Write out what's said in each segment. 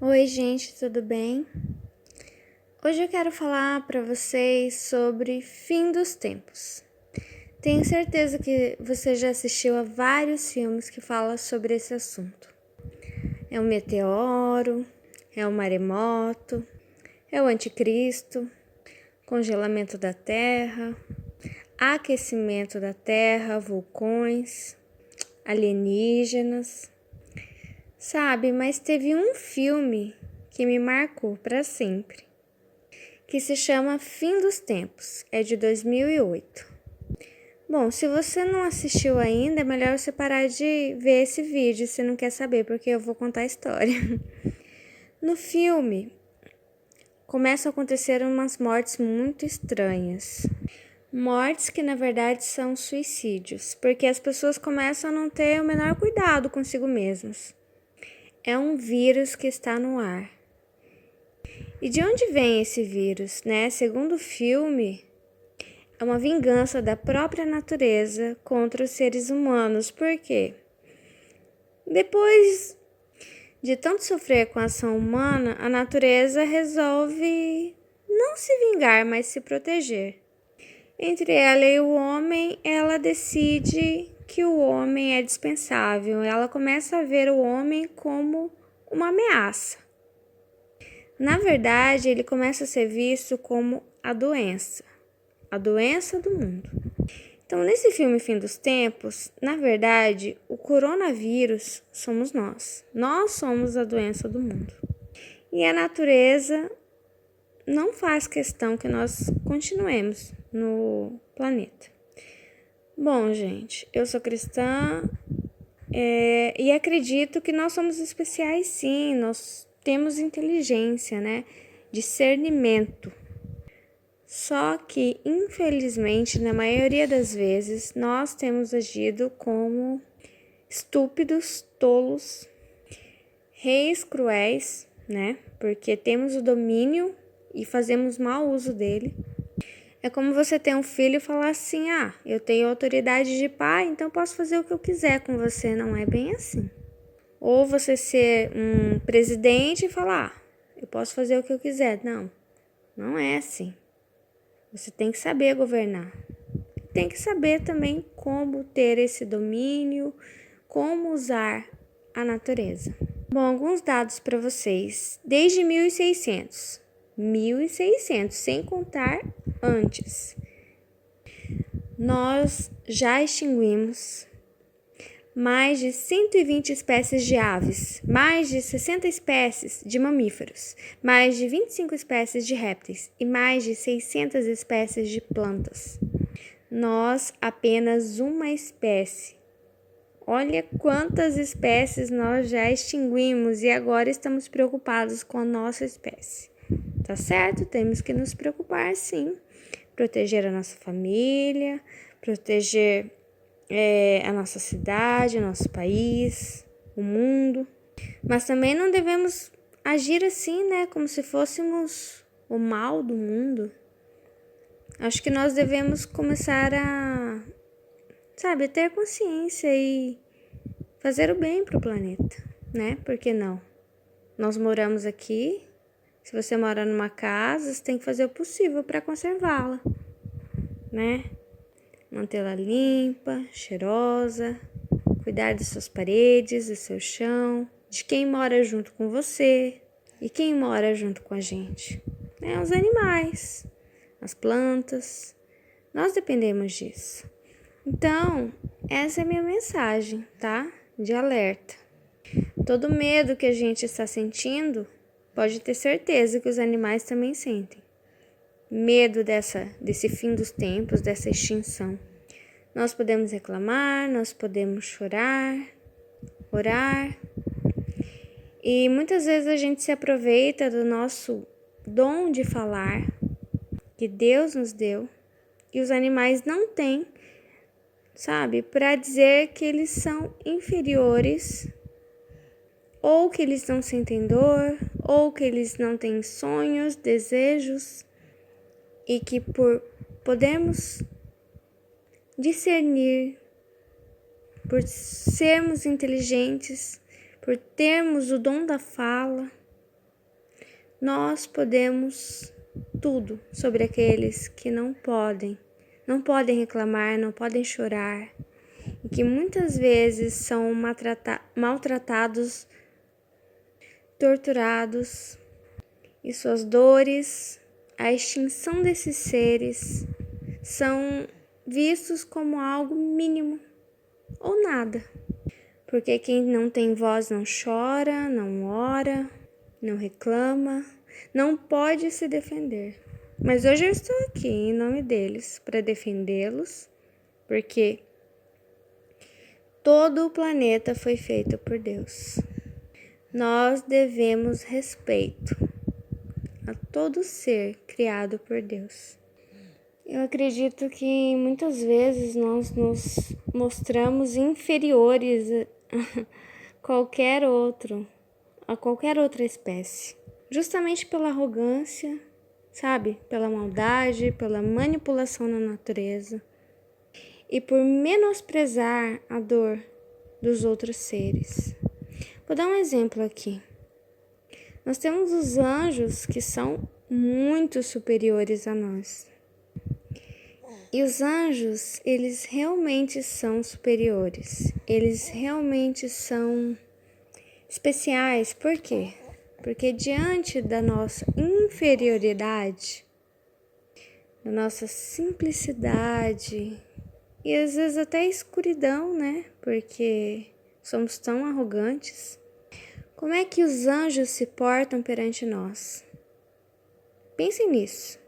Oi, gente, tudo bem? Hoje eu quero falar para vocês sobre fim dos tempos. Tenho certeza que você já assistiu a vários filmes que falam sobre esse assunto. É o meteoro, é o maremoto, é o anticristo, congelamento da terra, aquecimento da terra, vulcões, alienígenas. Sabe, mas teve um filme que me marcou para sempre, que se chama Fim dos Tempos, é de 2008. Bom, se você não assistiu ainda, é melhor você parar de ver esse vídeo se não quer saber, porque eu vou contar a história. No filme, começam a acontecer umas mortes muito estranhas. Mortes que na verdade são suicídios, porque as pessoas começam a não ter o menor cuidado consigo mesmas. É um vírus que está no ar. E de onde vem esse vírus, né? Segundo o filme, é uma vingança da própria natureza contra os seres humanos. Por quê? Depois de tanto sofrer com a ação humana, a natureza resolve não se vingar, mas se proteger. Entre ela e o homem, ela decide que o homem é dispensável. Ela começa a ver o homem como uma ameaça. Na verdade, ele começa a ser visto como a doença do mundo. Então, nesse filme Fim dos Tempos, na verdade, o coronavírus somos nós. Nós somos a doença do mundo. E a natureza não faz questão que nós continuemos no planeta. Bom, gente, eu sou cristã e acredito que nós somos especiais, sim. Nós temos inteligência, né? Discernimento. Só que, infelizmente, na maioria das vezes, nós temos agido como estúpidos, tolos, reis cruéis, né? Porque temos o domínio e fazemos mau uso dele. É como você ter um filho e falar assim: eu tenho autoridade de pai, então posso fazer o que eu quiser com você. Não é bem assim. Ou você ser um presidente e falar: eu posso fazer o que eu quiser. Não, não é assim. Você tem que saber governar. Tem que saber também como ter esse domínio, como usar a natureza. Bom, alguns dados para vocês. Desde 1600, sem contar antes, nós já extinguimos mais de 120 espécies de aves, mais de 60 espécies de mamíferos, mais de 25 espécies de répteis e mais de 600 espécies de plantas. Nós apenas uma espécie. Olha quantas espécies nós já extinguimos e agora estamos preocupados com a nossa espécie. Tá certo? Temos que nos preocupar, sim. Proteger a nossa família, proteger a nossa cidade, o nosso país, o mundo. Mas também não devemos agir assim, né? Como se fôssemos o mal do mundo. Acho que nós devemos começar a, ter consciência e fazer o bem para o planeta, né? Por que não? Nós moramos aqui. Se você mora numa casa, você tem que fazer o possível para conservá-la, né? Mantê-la limpa, cheirosa, cuidar de suas paredes, do seu chão, de quem mora junto com você e quem mora junto com a gente, né? Os animais, as plantas, nós dependemos disso. Então, essa é a minha mensagem, tá? De alerta. Todo medo que a gente está sentindo, pode ter certeza que os animais também sentem. Medo desse fim dos tempos, dessa extinção. Nós podemos reclamar, nós podemos chorar, orar. E muitas vezes a gente se aproveita do nosso dom de falar, que Deus nos deu, e os animais não têm, para dizer que eles são inferiores, ou que eles não sentem dor, ou que eles não têm sonhos, desejos, e que por podermos discernir, por sermos inteligentes, por termos o dom da fala, nós podemos tudo sobre aqueles que não podem reclamar, não podem chorar, e que muitas vezes são maltratados, torturados, e suas dores, a extinção desses seres, são vistos como algo mínimo ou nada. Porque quem não tem voz não chora, não ora, não reclama, não pode se defender. Mas hoje eu estou aqui em nome deles para defendê-los, porque todo o planeta foi feito por Deus. Nós devemos respeito a todo ser criado por Deus. Eu acredito que muitas vezes nós nos mostramos inferiores a qualquer outra espécie, justamente pela arrogância, sabe? Pela maldade, pela manipulação na natureza e por menosprezar a dor dos outros seres. Vou dar um exemplo aqui. Nós temos os anjos que são muito superiores a nós. E os anjos, eles realmente são superiores. Eles realmente são especiais. Por quê? Porque diante da nossa inferioridade, da nossa simplicidade e às vezes até escuridão, né? Porque somos tão arrogantes. Como é que os anjos se portam perante nós? Pensem nisso.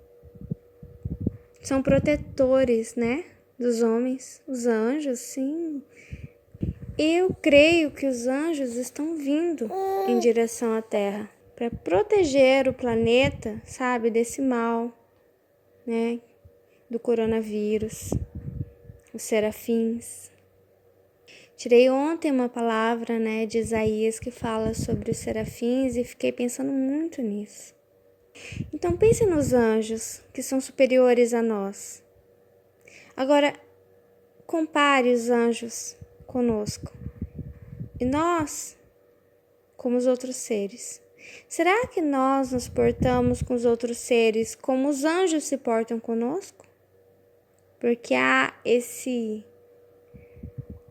São protetores, né? Dos homens. Os anjos, sim. Eu creio que os anjos estão vindo em direção à Terra para proteger o planeta, sabe, desse mal, né? Do coronavírus, os serafins. Tirei ontem uma palavra, né, de Isaías que fala sobre os serafins e fiquei pensando muito nisso. Então pense nos anjos que são superiores a nós. Agora, compare os anjos conosco e nós como os outros seres. Será que nós nos portamos com os outros seres como os anjos se portam conosco? Porque há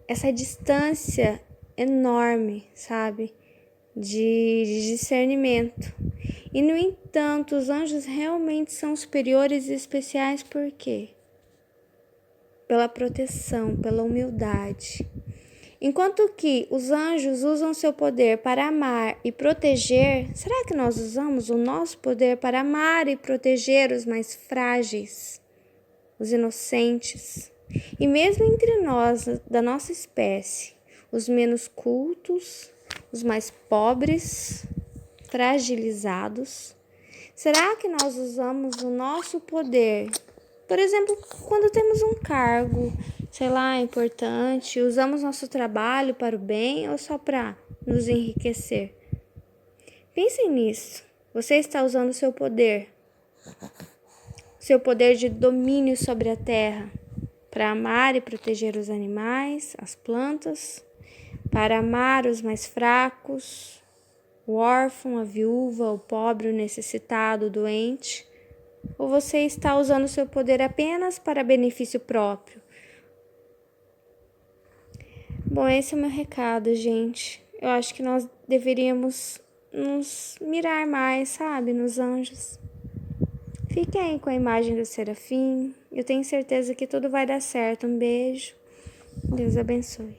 essa distância enorme, sabe, de discernimento. E, no entanto, os anjos realmente são superiores e especiais por quê? Pela proteção, pela humildade. Enquanto que os anjos usam seu poder para amar e proteger, será que nós usamos o nosso poder para amar e proteger os mais frágeis, os inocentes? E mesmo entre nós, da nossa espécie, os menos cultos, os mais pobres, fragilizados, será que nós usamos o nosso poder, por exemplo, quando temos um cargo, sei lá, importante, usamos nosso trabalho para o bem ou só para nos enriquecer? Pensem nisso. Você está usando seu poder de domínio sobre a terra, para amar e proteger os animais, as plantas, para amar os mais fracos, o órfão, a viúva, o pobre, o necessitado, o doente? Ou você está usando o seu poder apenas para benefício próprio? Bom, esse é o meu recado, gente. Eu acho que nós deveríamos nos mirar mais, sabe, nos anjos. Fiquem aí com a imagem do serafim. Eu tenho certeza que tudo vai dar certo. Um beijo. Deus abençoe.